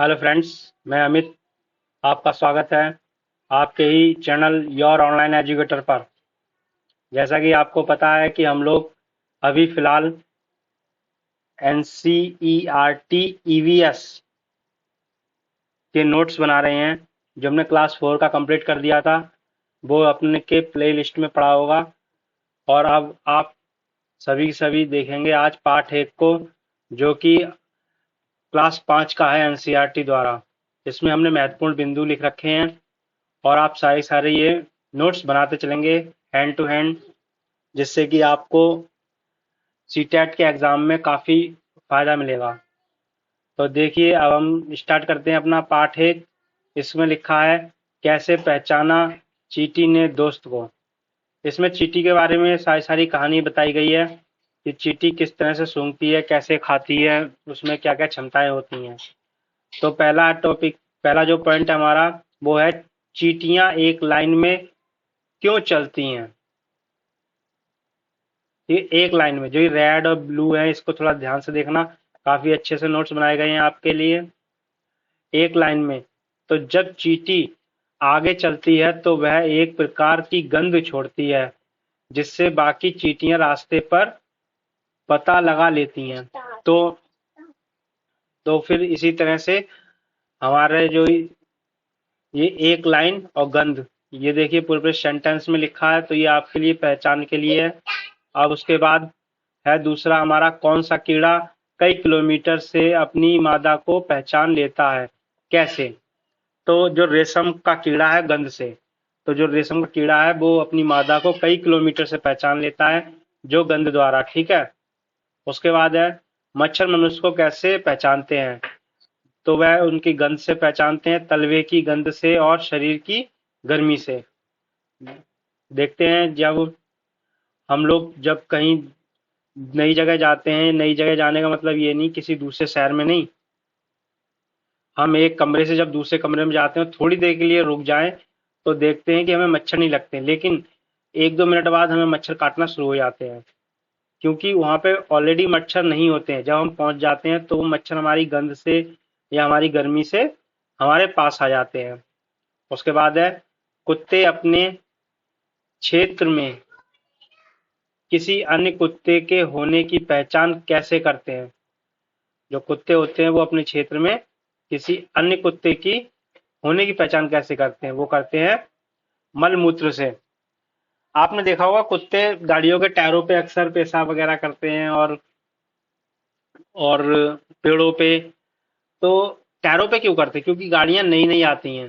Hello friends, मैं अमित। आपका स्वागत है आपके ही चैनल योर ऑनलाइन एजुकेटर पर। जैसा कि आपको पता है कि हम लोग अभी फिलहाल NCERT EVS के नोट्स बना रहे हैं। जो हमने क्लास 4 का कंप्लीट कर दिया था वो अपने के प्ले लिस्ट में पड़ा होगा। और अब आप सभी देखेंगे आज पार्ट 1 को, जो कि क्लास 5 का है NCERT द्वारा। इसमें हमने महत्वपूर्ण बिंदु लिख रखे हैं और आप सारे ये नोट्स बनाते चलेंगे हैंड टू हैंड, जिससे कि आपको सीटेट के एग्जाम में काफी फायदा मिलेगा। तो देखिए, अब हम स्टार्ट करते हैं अपना पार्ट 1। इसमें लिखा है कैसे पहचाना चींटी ने दोस्त को। इसमें चींटी के बारे में सारी कहानी बताई गई है कि चींटी किस तरह से सूंघती है, कैसे खाती है, उसमें क्या क्या क्षमताएं होती हैं। तो पहला जो पॉइंट हमारा वो है, चींटियां एक लाइन में क्यों चलती हैं। ये एक लाइन में, जो ये रेड और ब्लू है, इसको थोड़ा ध्यान से देखना। काफी अच्छे से नोट्स बनाए गए हैं आपके लिए। एक लाइन में, तो जब चींटी आगे चलती है तो वह एक प्रकार की गंध छोड़ती है, जिससे बाकी चींटियां रास्ते पर पता लगा लेती हैं। तो फिर इसी तरह से हमारे जो ये एक लाइन और गंध, ये देखिए पूरे सेंटेंस में लिखा है, तो ये आपके लिए पहचान के लिए है। अब उसके बाद है दूसरा हमारा, कौन सा कीड़ा कई किलोमीटर से अपनी मादा को पहचान लेता है, कैसे। तो जो रेशम का कीड़ा है गंध से, तो जो रेशम का कीड़ा है वो अपनी मादा को कई किलोमीटर से पहचान लेता है, जो गंध द्वारा। ठीक है। उसके बाद है, मच्छर मनुष्य को कैसे पहचानते हैं। तो वह उनकी गंध से पहचानते हैं, तलवे की गंध से और शरीर की गर्मी से। देखते हैं, हम लोग जब कहीं नई जगह जाते हैं, नई जगह जाने का मतलब ये नहीं किसी दूसरे शहर में नहीं, हम एक कमरे से जब दूसरे कमरे में जाते हैं, थोड़ी देर के लिए रुक जाएं तो देखते हैं कि हमें मच्छर नहीं लगते, लेकिन 1-2 मिनट बाद हमें मच्छर काटना शुरू हो जाते हैं, क्योंकि वहां पे ऑलरेडी मच्छर नहीं होते हैं। जब हम पहुंच जाते हैं तो वो मच्छर हमारी गंध से या हमारी गर्मी से हमारे पास आ जाते हैं। उसके बाद है, कुत्ते अपने क्षेत्र में किसी अन्य कुत्ते के होने की पहचान कैसे करते हैं। जो कुत्ते होते हैं वो अपने क्षेत्र में किसी अन्य कुत्ते की होने की पहचान कैसे करते हैं, वो करते हैं मल मूत्र से। आपने देखा होगा कुत्ते गाड़ियों के टायरों पे अक्सर पेशाब वगैरह करते हैं, और पेड़ों पे। तो टायरों पे क्यों करते हैं? क्योंकि गाड़ियां नई नई आती हैं।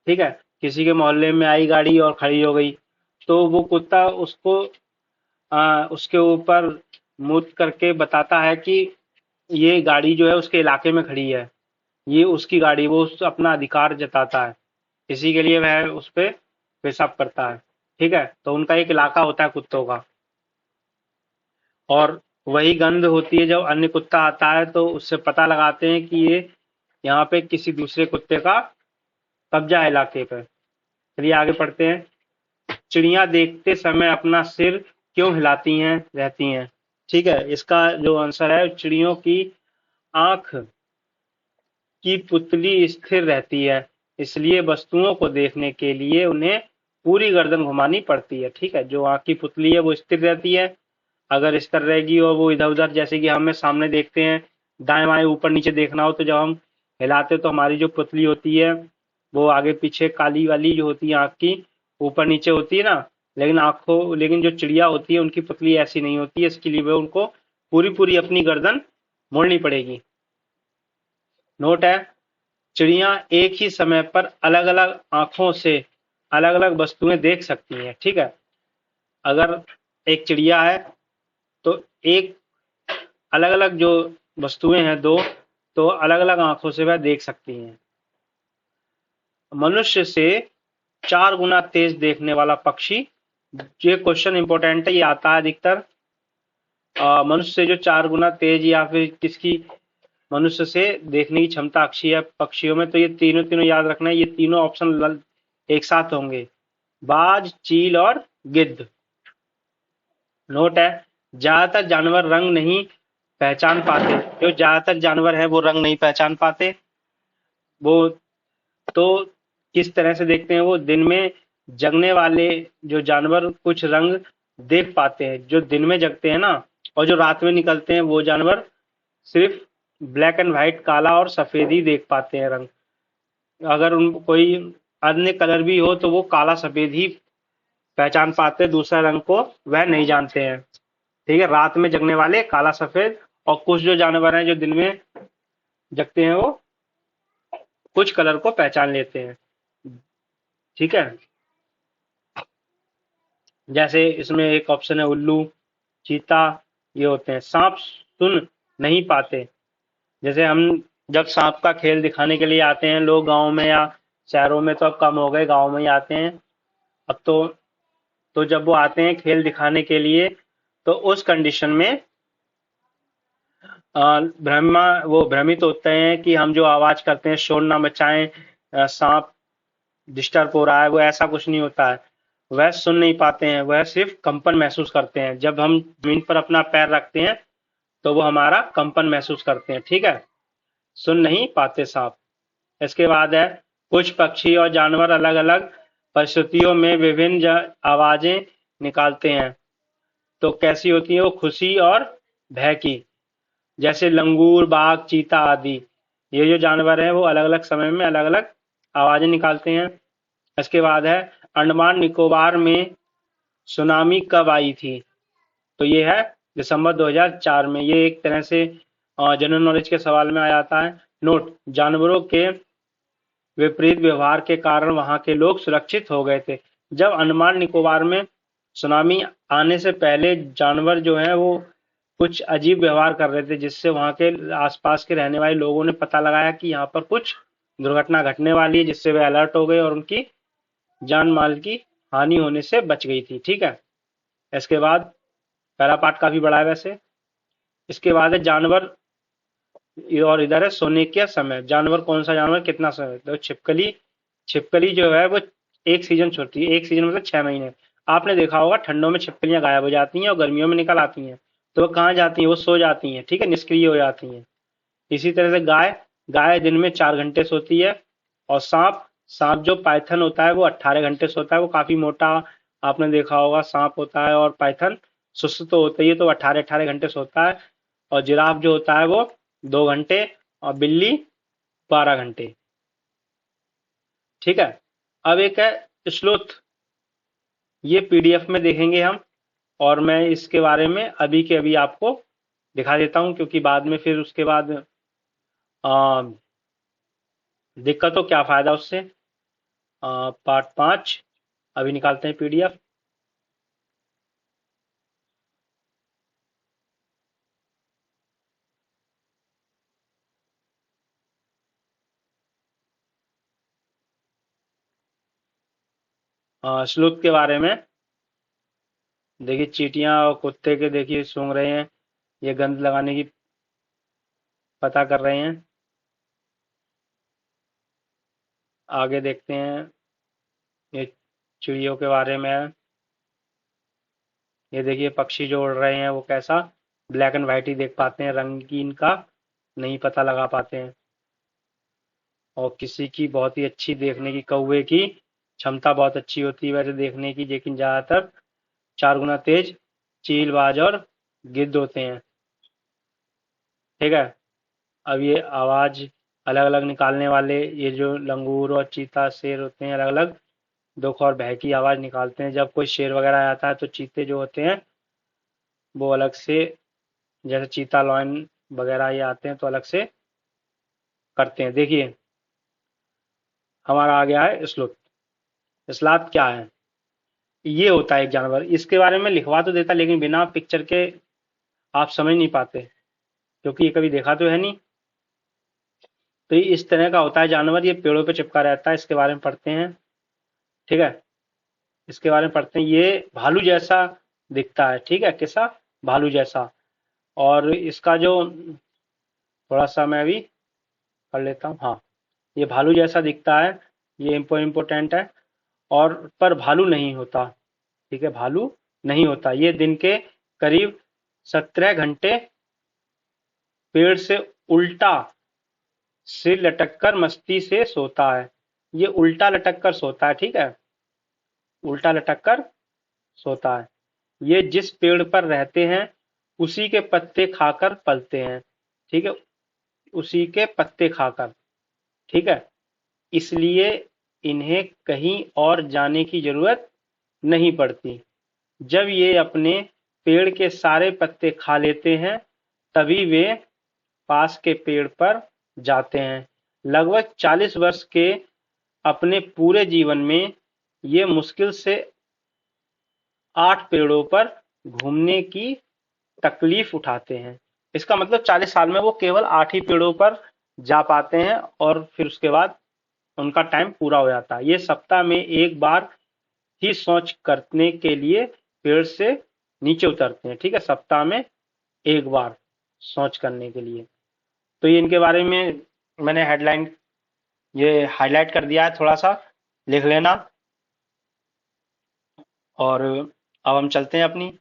ठीक है। किसी के मोहल्ले में आई गाड़ी और खड़ी हो गई, तो वो कुत्ता उसके ऊपर मूत्र करके बताता है कि ये गाड़ी जो है उसके इलाके में खड़ी है, ये उसकी गाड़ी, वो अपना अधिकार जताता है। इसी के लिए वह उस पे पेशाब करता है। ठीक है। तो उनका एक इलाका होता है कुत्तों का, और वही गंध होती है जब अन्य कुत्ता आता है तो उससे पता लगाते हैं कि ये यहाँ पे किसी दूसरे कुत्ते का कब्जा है इलाके पर। चलिए आगे पढ़ते हैं। चिड़िया देखते समय अपना सिर क्यों हिलाती हैं रहती हैं। ठीक है। इसका जो आंसर है, चिड़ियों की आंख की पुतली स्थिर रहती है, इसलिए वस्तुओं को देखने के लिए उन्हें पूरी गर्दन घुमानी पड़ती है। ठीक है। जो आंख की पुतली है वो स्थिर रहती है। अगर इस तरह रहेगी और वो इधर उधर, जैसे कि हमें सामने देखते हैं, दाएं बाएं ऊपर नीचे देखना हो तो जब हम हिलाते तो हमारी जो पुतली होती है वो आगे पीछे काली वाली जो होती है आंख की, ऊपर नीचे होती है ना। लेकिन जो चिड़िया होती है उनकी पुतली ऐसी नहीं होती है, इसके लिए उनको पूरी पूरी अपनी गर्दन मोड़नी पड़ेगी। नोट है, चिड़िया एक ही समय पर अलग अलग आंखों से अलग अलग वस्तुएं देख सकती हैं। ठीक है। अगर एक चिड़िया है तो एक अलग अलग जो वस्तुएं हैं दो, तो अलग अलग आंखों से वह देख सकती हैं। मनुष्य से 4 गुना तेज देखने वाला पक्षी। ये क्वेश्चन इंपॉर्टेंट है, ये आता है अधिकतर। मनुष्य से जो 4 गुना तेज, या फिर किसकी मनुष्य से देखने की क्षमता अच्छी है पक्षियों में, तो ये तीनों तीनों याद रखना है। ये तीनों ऑप्शन एक साथ होंगे, बाज, चील और गिद्ध। नोट है, ज्यादातर जानवर रंग नहीं पहचान पाते। जो ज्यादातर जानवर है वो रंग नहीं पहचान पाते। वो तो किस तरह से देखते हैं, वो दिन में जगने वाले जो जानवर कुछ रंग देख पाते हैं, जो दिन में जगते हैं ना, और जो रात में निकलते हैं वो जानवर सिर्फ ब्लैक एंड व्हाइट, काला और सफेद ही देख पाते हैं रंग। अगर उन कोई अन्य कलर भी हो तो वो काला सफेद ही पहचान पाते हैं, दूसरा रंग को वह नहीं जानते हैं। ठीक है, रात में जगने वाले काला सफेद, और कुछ जो जानवर हैं जो दिन में जगते हैं वो कुछ कलर को पहचान लेते हैं। ठीक है, जैसे इसमें एक ऑप्शन है उल्लू, चीता, ये होते हैं। सांप सुन नहीं पाते, जैसे हम जब सांप का खेल दिखाने के लिए आते हैं लोग गांव में या शहरों में, तो अब कम हो गए, गांव में ही आते हैं अब तो जब वो आते हैं खेल दिखाने के लिए, तो उस कंडीशन में ब्रह्मा वो भ्रमित होते हैं कि हम जो आवाज करते हैं शोर ना मचाएं, सांप डिस्टर्ब हो रहा है, वो ऐसा कुछ नहीं होता है। वह सुन नहीं पाते हैं, वह सिर्फ कंपन महसूस करते हैं। जब हम जमीन पर अपना पैर रखते हैं तो वो हमारा कंपन महसूस करते हैं। ठीक है, सुन नहीं पाते सांप। इसके बाद है कुछ पक्षी और जानवर अलग अलग परिस्थितियों में विभिन्न आवाजें निकालते हैं। तो कैसी होती है वो, खुशी और भय की। जैसे लंगूर, बाघ, चीता आदि, ये जो जानवर हैं वो अलग अलग समय में अलग अलग आवाजें निकालते हैं। इसके बाद है अंडमान निकोबार में सुनामी कब आई थी, तो ये है दिसंबर 2004 में। ये एक तरह से जनरल नॉलेज के सवाल में आ जाता है। नोट, जानवरों के विपरीत व्यवहार के कारण वहां के लोग सुरक्षित हो गए थे। जब अंडमान निकोबार में सुनामी आने से पहले जानवर जो है वो कुछ अजीब व्यवहार कर रहे थे, जिससे वहां के आसपास के रहने वाले लोगों ने पता लगाया कि यहाँ पर कुछ दुर्घटना घटने वाली है, जिससे वे अलर्ट हो गए और उनकी जान माल की हानि होने से बच गई थी। ठीक है, इसके बाद पहला पार्ट काफी बड़ा है वैसे। इसके बाद है जानवर, और इधर है सोने का समय। जानवर कौन सा जानवर कितना समय, तो छिपकली। छिपकली जो है वो एक सीजन छोड़ती है, एक सीजन मतलब 6 महीने। आपने देखा होगा ठंडों में छिपकलियां गायब हो जाती हैं और गर्मियों में निकल आती हैं, तो वो कहाँ जाती हैं, वो सो जाती हैं। ठीक है, निष्क्रिय हो जाती हैं। इसी तरह से गाय, गाय दिन में 4 घंटे सोती है। और सांप, सांप जो पाइथन होता है वो 18 घंटे सोता है, वो काफी मोटा आपने देखा होगा सांप होता है। और पाइथन सुस्त तो होता ही है, तो 18 18 घंटे सोता है। और जिराफ जो होता है वो 2 घंटे, और बिल्ली 12 घंटे। ठीक है, अब एक है स्लोथ, ये पीडीएफ में देखेंगे हम, और मैं इसके बारे में अभी के अभी आपको दिखा देता हूँ, क्योंकि बाद में फिर उसके बाद आ, दिक्कत हो, क्या फायदा उससे। पार्ट 5 अभी निकालते हैं पीडीएफ। स्लोथ के बारे में देखिए, चींटियां और कुत्ते के देखिए सूंघ रहे हैं, ये गंध लगाने की पता कर रहे हैं। आगे देखते हैं, ये चिड़ियों के बारे में है। ये देखिए पक्षी जो उड़ रहे हैं वो कैसा ब्लैक एंड व्हाइट ही देख पाते हैं, रंगीन का नहीं पता लगा पाते हैं। और किसी की बहुत ही अच्छी देखने की, कौवे की क्षमता बहुत अच्छी होती है वैसे देखने की, लेकिन ज्यादातर 4 गुना तेज चील, बाज और गिद्ध होते हैं। ठीक है, अब ये आवाज अलग अलग निकालने वाले, ये जो लंगूर और चीता शेर होते हैं अलग अलग दुख और भय की आवाज निकालते हैं। जब कोई शेर वगैरह आता है तो चीते जो होते हैं वो अलग से, जैसे चीता लॉयन वगैरह ये आते हैं तो अलग से करते हैं। देखिए हमारा आ गया है स्लोथ। स्लाथ क्या है, ये होता है एक जानवर, इसके बारे में लिखवा तो देता लेकिन बिना पिक्चर के आप समझ नहीं पाते, क्योंकि ये कभी देखा तो है नहीं। तो ये इस तरह का होता है जानवर, ये पेड़ों पे चिपका रहता है। इसके बारे में पढ़ते हैं। ठीक है, इसके बारे में पढ़ते हैं। ये भालू जैसा दिखता है। ठीक है, कैसा, भालू जैसा। और इसका जो, थोड़ा सा मैं अभी पढ़ लेता हूँ। हाँ, ये भालू जैसा दिखता है, ये इम्पोर्टेंट है। और पर भालू नहीं होता। ठीक है, भालू नहीं होता। ये दिन के करीब 17 घंटे पेड़ से उल्टा सिर लटक कर मस्ती से सोता है। ये उल्टा लटक कर सोता है, ठीक है, उल्टा लटक कर सोता है। ये जिस पेड़ पर रहते हैं उसी के पत्ते खाकर पलते हैं, ठीक है, उसी के पत्ते खाकर, ठीक है, इसलिए इन्हें कहीं और जाने की जरूरत नहीं पड़ती। जब ये अपने पेड़ के सारे पत्ते खा लेते हैं तभी वे पास के पेड़ पर जाते हैं। लगभग 40 वर्ष के अपने पूरे जीवन में ये मुश्किल से 8 पेड़ों पर घूमने की तकलीफ उठाते हैं। इसका मतलब 40 साल में वो केवल 8 ही पेड़ों पर जा पाते हैं और फिर उसके बाद उनका टाइम पूरा हो जाता है। ये सप्ताह में एक बार ही शौच करने के लिए पेड़ से नीचे उतरते हैं, ठीक है, सप्ताह में एक बार शौच करने के लिए। तो ये इनके बारे में मैंने हेडलाइन ये हाईलाइट कर दिया है, थोड़ा सा लिख लेना। और अब हम चलते हैं अपनी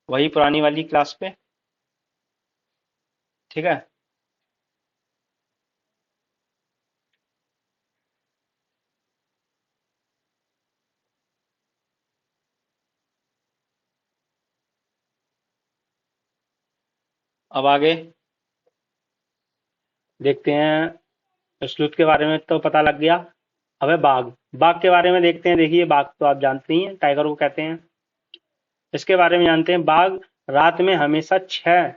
वही पुरानी वाली क्लास पे, ठीक है। अब आगे देखते हैं। स्लूथ के बारे में तो पता लग गया। अब है बाघ। बाघ के बारे में देखते हैं। देखिए, बाघ तो आप जानते ही हैं, टाइगर को कहते हैं। इसके बारे में जानते हैं। बाघ रात में हमेशा 6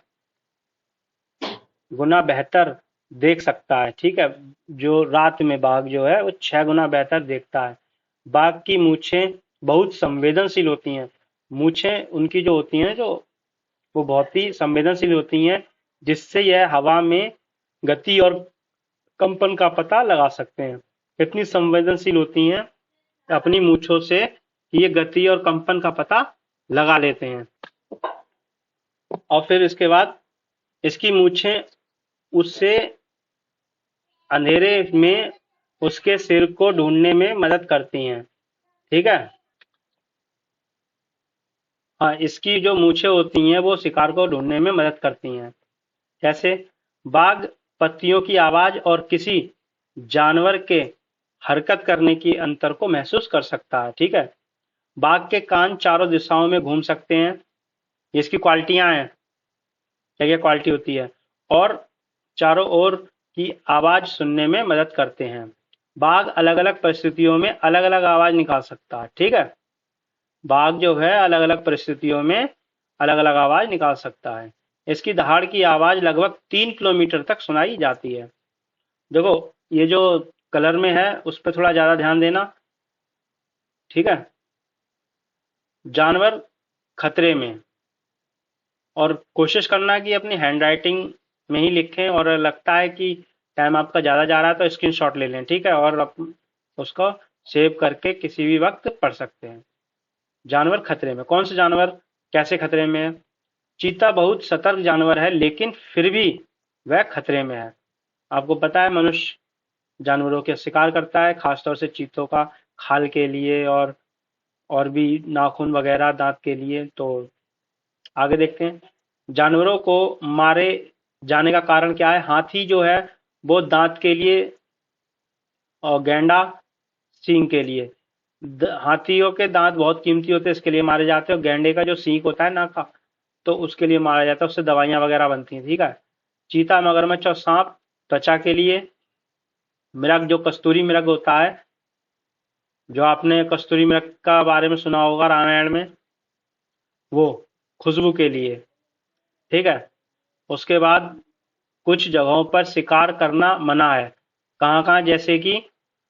गुना बेहतर देख सकता है, ठीक है। जो रात में बाघ जो है वो 6 गुना बेहतर देखता है। बाघ की मूछें बहुत संवेदनशील होती हैं। मूछें उनकी जो होती हैं जो वो बहुत ही संवेदनशील होती हैं, जिससे यह हवा में गति और कंपन का पता लगा सकते हैं। इतनी संवेदनशील होती हैं अपनी मूछों से कि ये गति और कंपन का पता लगा लेते हैं। और फिर इसके बाद इसकी मूछें उससे अंधेरे में उसके सिर को ढूंढने में मदद करती हैं, ठीक है। हाँ, इसकी जो मूछें होती हैं वो शिकार को ढूंढने में मदद करती हैं। कैसे? बाघ पत्तियों की आवाज और किसी जानवर के हरकत करने की अंतर को महसूस कर सकता है, ठीक है। बाघ के कान चारों दिशाओं में घूम सकते हैं। ये इसकी क्वालिटियां हैं, क्या क्या क्वालिटी होती है। और चारों ओर की आवाज सुनने में मदद करते हैं। बाघ अलग अलग परिस्थितियों में अलग अलग आवाज निकाल सकता है, ठीक है। बाघ जो है अलग अलग परिस्थितियों में अलग अलग आवाज निकाल सकता है। इसकी दहाड़ की आवाज लगभग 3 किलोमीटर तक सुनाई जाती है। देखो, ये जो कलर में है उस पर थोड़ा ज्यादा ध्यान देना, ठीक है। जानवर खतरे में, और कोशिश करना कि अपनी हैंड राइटिंग में ही लिखें, और लगता है कि टाइम आपका ज़्यादा जा रहा है तो स्क्रीनशॉट ले लें, ठीक है, और उसको सेव करके किसी भी वक्त पढ़ सकते हैं। जानवर खतरे में, कौन से जानवर कैसे खतरे में है? चीता बहुत सतर्क जानवर है लेकिन फिर भी वह खतरे में है। आपको पता है मनुष्य जानवरों के शिकार करता है, खासतौर से चीतों का खाल के लिए और भी नाखून वगैरह दांत के लिए। तो आगे देखते हैं। जानवरों को मारे जाने का कारण क्या है? हाथी जो है वो दांत के लिए और गैंडा सींग के लिए। हाथियों के दांत बहुत कीमती होते हैं, इसके लिए मारे जाते हैं। और गैंडे का जो सींग होता है नाक का, तो उसके लिए मारा जाता है, उससे दवाइयां वगैरह बनती हैं, ठीक है। चीता, मगरमच्छ और सांप त्वचा के लिए। मृग, जो कस्तूरी मृग होता है, जो आपने कस्तूरी मृग का बारे में सुना होगा रामायण में, वो खुशबू के लिए, ठीक है। उसके बाद कुछ जगहों पर शिकार करना मना है। कहाँ कहाँ? जैसे कि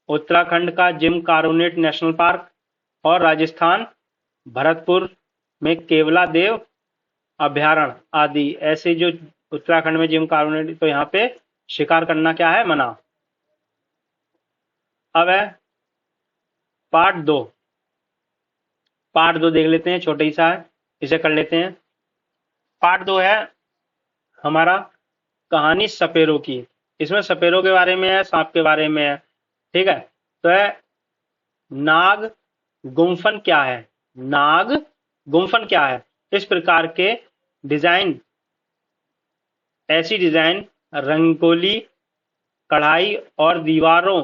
उत्तराखंड का जिम कार्बोनेट नेशनल पार्क और राजस्थान भरतपुर में केवला देव अभ्यारण्य आदि। ऐसे जो उत्तराखंड में जिम कार्बोनेट, तो यहाँ पे शिकार करना क्या है? मना। अब है पार्ट 2। पार्ट 2 देख लेते हैं, छोटा ही सा है, इसे कर लेते हैं। पार्ट 2 है हमारा कहानी सपेरों की। इसमें सपेरों के बारे में है, सांप के बारे में है, ठीक है। तो है नाग गुम्फन क्या है? नाग गुम्फन क्या है? इस प्रकार के डिजाइन, ऐसी डिजाइन रंगोली कढ़ाई और दीवारों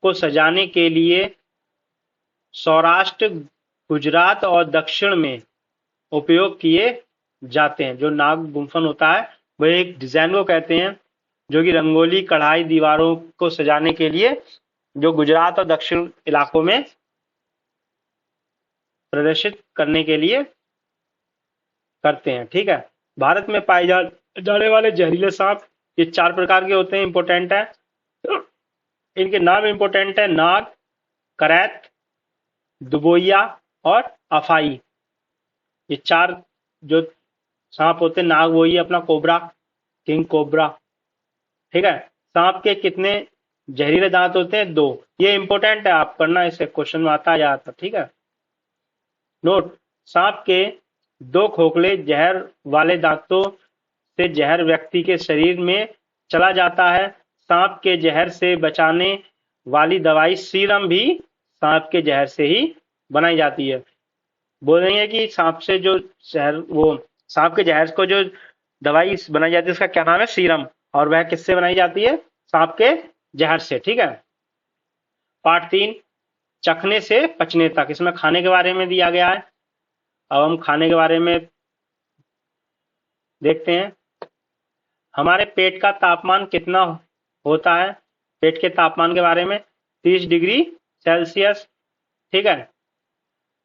को सजाने के लिए सौराष्ट्र, गुजरात और दक्षिण में उपयोग किए जाते हैं। जो नाग गुम्फन होता है वह एक डिजाइन को कहते हैं जो कि रंगोली, कढ़ाई, दीवारों को सजाने के लिए जो गुजरात और दक्षिण इलाकों में प्रदर्शित करने के लिए करते हैं। ठीक है। भारत में पाए जाने वाले जहरीले सांप ये 4 प्रकार के होते हैं, इंपॉर्टेंट है। इनके नाम इंपॉर्टेंट है: नाग, करैत, दुबोइया और अफाई। ये 4 जो सांप होते हैं, नाग वही अपना कोबरा, किंग कोबरा। ठीक है। सांप के कितने जहरीले दांत होते हैं? 2। ये इंपॉर्टेंट है, आप करना, इसे क्वेश्चन में आता जाता। ठीक है। नोट: सांप के 2 खोखले जहर वाले दांतों से जहर व्यक्ति के शरीर में चला जाता है। सांप के जहर से बचाने वाली दवाई सीरम भी सांप के जहर से ही बनाई जाती है। बोल रही है कि सांप से जो जहर, वो सांप के जहर को जो दवाई बनाई जाती है उसका क्या नाम है? सीरम। और वह किससे बनाई जाती है? सांप के जहर से। ठीक है। पार्ट 3, चखने से पचने तक। इसमें खाने के बारे में दिया गया है। अब हम खाने के बारे में देखते हैं। हमारे पेट का तापमान कितना होता है? पेट के तापमान के बारे में 30 डिग्री सेल्सियस। ठीक है।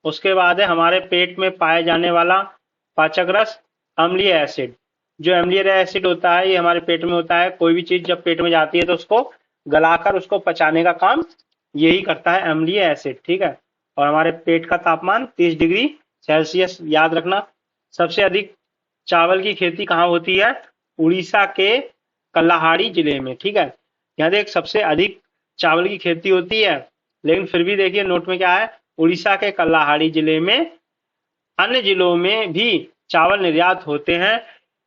उसके बाद है हमारे पेट में पाए जाने वाला पाचक रस, अम्लीय एसिड। जो अम्लीय एसिड होता है ये हमारे पेट में होता है। कोई भी चीज जब पेट में जाती है तो उसको गलाकर उसको पचाने का काम यही करता है, अम्लीय एसिड। ठीक है। और हमारे पेट का तापमान 30 डिग्री सेल्सियस। याद रखना। सबसे अधिक चावल की खेती कहाँ होती है? उड़ीसा के कल्लाहाड़ी जिले में। ठीक है। यहाँ देख, सबसे अधिक चावल की खेती होती है, लेकिन फिर भी देखिए नोट में क्या है? उड़ीसा के कल्लाहाड़ी जिले में। अन्य जिलों में भी चावल निर्यात होते हैं।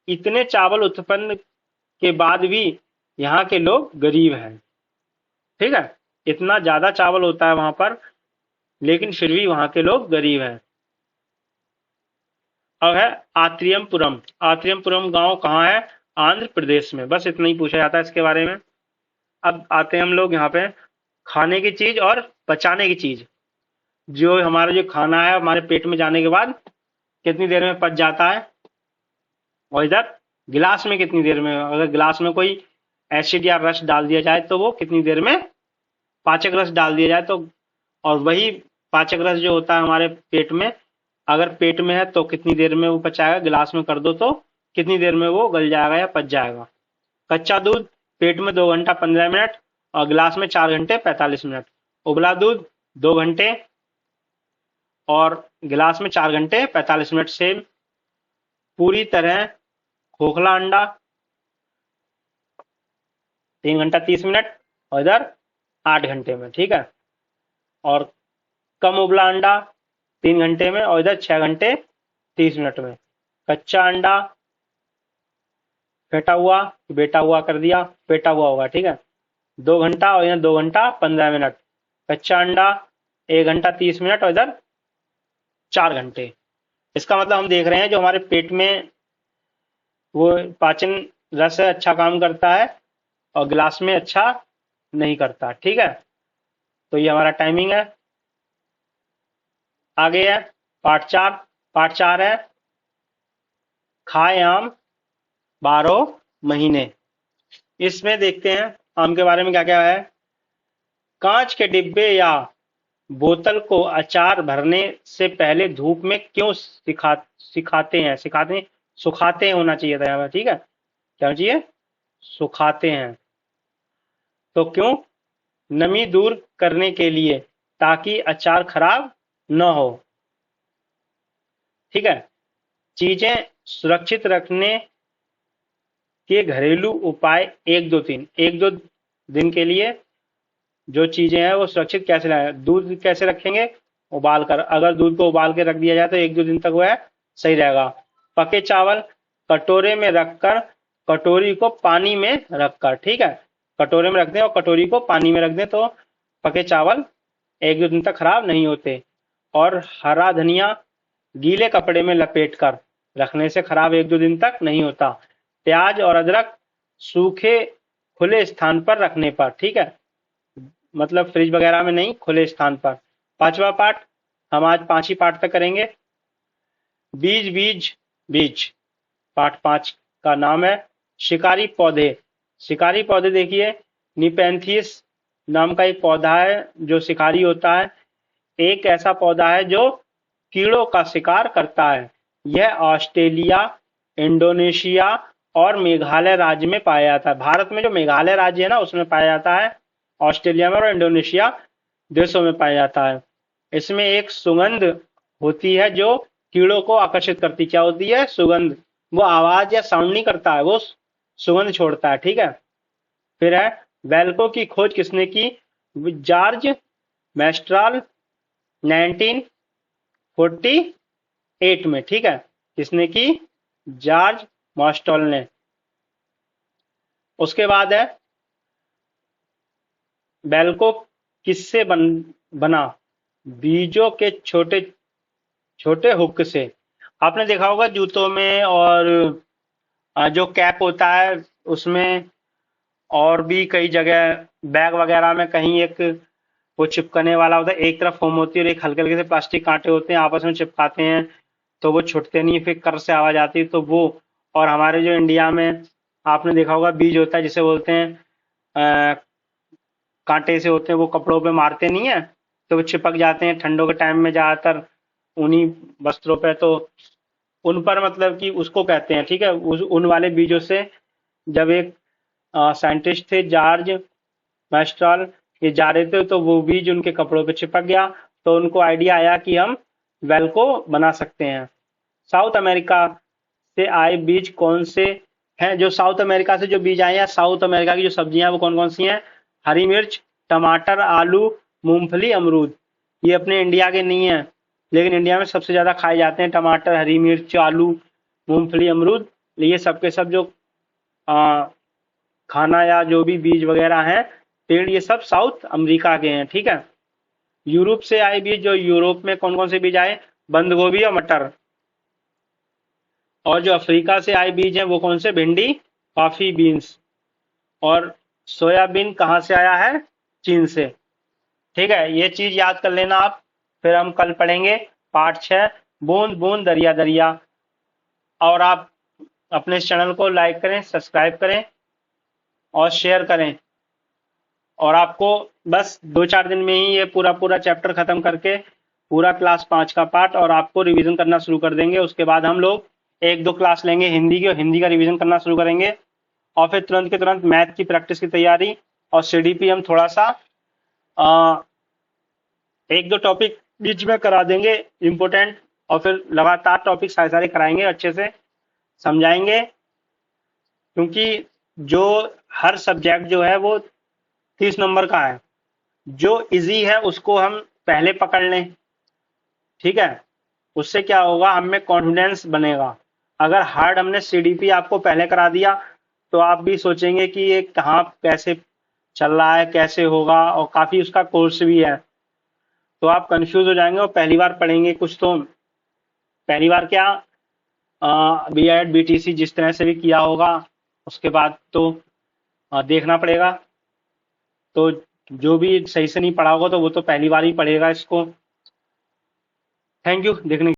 इतने चावल उत्पन्न के बाद भी यहाँ के लोग गरीब हैं। ठीक है। इतना ज्यादा चावल होता है वहां पर, लेकिन फिर भी वहां के लोग गरीब हैं। अब है आत्रियमपुरम। आत्रियमपुरम गांव कहाँ है? आंध्र प्रदेश में। बस इतना ही पूछा जाता है इसके बारे में। अब आते हैं हम लोग यहाँ पे खाने की चीज और पचाने की चीज। जो हमारा जो खाना है हमारे पेट में जाने के बाद कितनी देर में पच जाता है, और इधर गिलास में कितनी देर में, अगर गिलास में कोई एसिड या रस डाल दिया जाए तो वो कितनी देर में, पाचक रस डाल दिया जाए तो, और वही पाचक रस जो होता है हमारे पेट में, अगर पेट में है तो कितनी देर में वो पचाएगा, गिलास में कर दो तो कितनी देर में वो गल जाएगा या पच जाएगा। कच्चा दूध पेट में 2 घंटा 15 मिनट और गिलास में 4 घंटे 45 मिनट। उबला दूध 2 घंटे और गिलास में 4 घंटे 45 मिनट से। पूरी तरह खोखला अंडा 3 घंटा 30 मिनट और इधर 8 घंटे में। ठीक है। और कम उबला अंडा 3 घंटे में और इधर 6 घंटे 30 मिनट में। कच्चा अंडा फेटा हुआ, बेटा हुआ कर दिया, फेटा हुआ होगा। ठीक है। 2 घंटा और इधर 2 घंटा 15 मिनट। कच्चा अंडा 1 घंटा 30 मिनट और इधर 4 घंटे। इसका मतलब हम देख रहे हैं जो हमारे पेट में वो पाचन रस है अच्छा काम करता है और गिलास में अच्छा नहीं करता। ठीक है। तो ये हमारा टाइमिंग है। आगे है पार्ट 4। पार्ट 4 है खाए आम 12 महीने। इसमें देखते हैं आम के बारे में क्या क्या है। कांच के डिब्बे या बोतल को अचार भरने से पहले धूप में क्यों सुखाते हैं होना चाहिए था यहाँ पर। ठीक है। क्या होना चाहिए? सुखाते हैं। तो क्यों? नमी दूर करने के लिए, ताकि अचार खराब न हो। ठीक है। चीजें सुरक्षित रखने के घरेलू उपाय 1 2 3। 1 2 दिन के लिए जो चीजें हैं वो सुरक्षित कैसे लाएं? दूध कैसे रखेंगे? उबाल कर। अगर दूध को उबाल के रख दिया जाए तो 1 2 दिन तक वह सही रहेगा। पके चावल कटोरे में रखकर, कटोरी को पानी में रखकर। ठीक है। कटोरे में रख दें और कटोरी को पानी में रख दें तो पके चावल 1 2 दिन तक खराब नहीं होते। और हरा धनिया गीले कपड़े में लपेट कर रखने से खराब 1 2 दिन तक नहीं होता। प्याज और अदरक सूखे खुले स्थान पर रखने पर, ठीक है, मतलब फ्रिज वगैरह में नहीं, खुले स्थान पर। पांचवा पाठ, हम आज 5 ही पाठ तक करेंगे। बीज बीज बीज, पाठ 5 का नाम है शिकारी पौधे। शिकारी पौधे देखिए, निपेंथियस नाम का एक पौधा है जो शिकारी होता है। एक ऐसा पौधा है जो कीड़ों का शिकार करता है। यह ऑस्ट्रेलिया, इंडोनेशिया और मेघालय राज्य में पाया जाता है। भारत में जो मेघालय राज्य है ना, उसमें पाया जाता है। ऑस्ट्रेलिया में और इंडोनेशिया देशों में पाया जाता है। इसमें एक सुगंध होती है जो कीड़ों को आकर्षित करती। क्या होती है? सुगंध। वो आवाज या साउंड नहीं करता है, वो सुगंध छोड़ता है, ठीक है। फिर है, वेल्को की खोज किसने की? जॉर्ज मैस्ट्राल 1948 में, ठीक है। किसने की? जॉर्ज मॉस्टॉल ने। उसके बाद है, वेल्को किससे बना? बीजों के छोटे छोटे हुक से। आपने देखा होगा जूतों में, और जो कैप होता है उसमें, और भी कई जगह बैग वगैरह में कहीं एक वो चिपकने वाला होता है। एक तरफ फोम होती है और एक हल्के हल्के से प्लास्टिक कांटे होते हैं, आपस में चिपकाते हैं तो वो छूटते नहीं, फिर कर से आवाज आती है, तो वो। और हमारे जो इंडिया में आपने देखा होगा बीज होता है जिसे बोलते हैं कांटे से होते हैं, वो कपड़ों पे मारते नहीं है तो वो चिपक जाते हैं ठंडों के टाइम में ज्यादातर उन्हीं वस्त्रों पे, तो उन पर मतलब कि उसको कहते हैं, ठीक है, उन वाले बीजों से। जब एक साइंटिस्ट थे जॉर्ज मैस्ट्रॉल, ये जा रहे थे तो वो बीज उनके कपड़ों पे चिपक गया, तो उनको आइडिया आया कि हम वेल को बना सकते हैं। साउथ अमेरिका से आए बीज कौन से हैं? जो साउथ अमेरिका से जो बीज आए हैं, साउथ अमेरिका की जो सब्जियां हैं वो कौन कौन सी हैं? हरी मिर्च, टमाटर, आलू, मूंगफली, अमरूद। ये अपने इंडिया के नहीं है, लेकिन इंडिया में सबसे ज्यादा खाए जाते हैं टमाटर, हरी मिर्च, आलू, मूंगफली, अमरूद। ये सब के सब जो आ, खाना या जो भी बीज वगैरह हैं, पेड़, ये सब साउथ अमेरिका के हैं, ठीक है। यूरोप से आए बीज, जो यूरोप में कौन कौन से बीज आए? बंद गोभी और मटर। और जो अफ्रीका से आए बीज हैं वो कौन से? भिंडी, कॉफी बीन्स। और सोयाबीन कहाँ से आया है? चीन से, ठीक है। ये चीज याद कर लेना आप। फिर हम कल पढ़ेंगे पाठ 6, बूंद बूंद दरिया दरिया। और आप अपने इस चैनल को लाइक करें, सब्सक्राइब करें और शेयर करें। और आपको बस 2-4 दिन में ही ये पूरा पूरा चैप्टर खत्म करके पूरा क्लास 5 का पाठ और आपको रिवीजन करना शुरू कर देंगे। उसके बाद हम लोग 1-2 क्लास लेंगे हिंदी की, और हिंदी का रिवीजन करना शुरू करेंगे। और फिर तुरंत के तुरंत मैथ की प्रैक्टिस की तैयारी, और सीडीपी हम थोड़ा सा 1-2 टॉपिक बीच में करा देंगे इम्पोर्टेंट, और फिर लगातार टॉपिक सारे सारे कराएंगे, अच्छे से समझाएंगे। क्योंकि जो हर सब्जेक्ट जो है वो 30 नंबर का है। जो इजी है उसको हम पहले पकड़ लें, ठीक है। उससे क्या होगा, हम में कॉन्फिडेंस बनेगा। अगर हार्ड हमने सीडीपी आपको पहले करा दिया तो आप भी सोचेंगे कि ये कहाँ कैसे चल रहा है, कैसे होगा, और काफी उसका कोर्स भी है, तो आप कंफ्यूज हो जाएंगे। और पहली बार पढ़ेंगे कुछ तो, पहली बार क्या, बी एड बीटीसी जिस तरह से भी किया होगा, उसके बाद तो देखना पड़ेगा। तो जो भी सही से नहीं पढ़ा होगा तो वो तो पहली बार ही पढ़ेगा इसको। थैंक यू देखने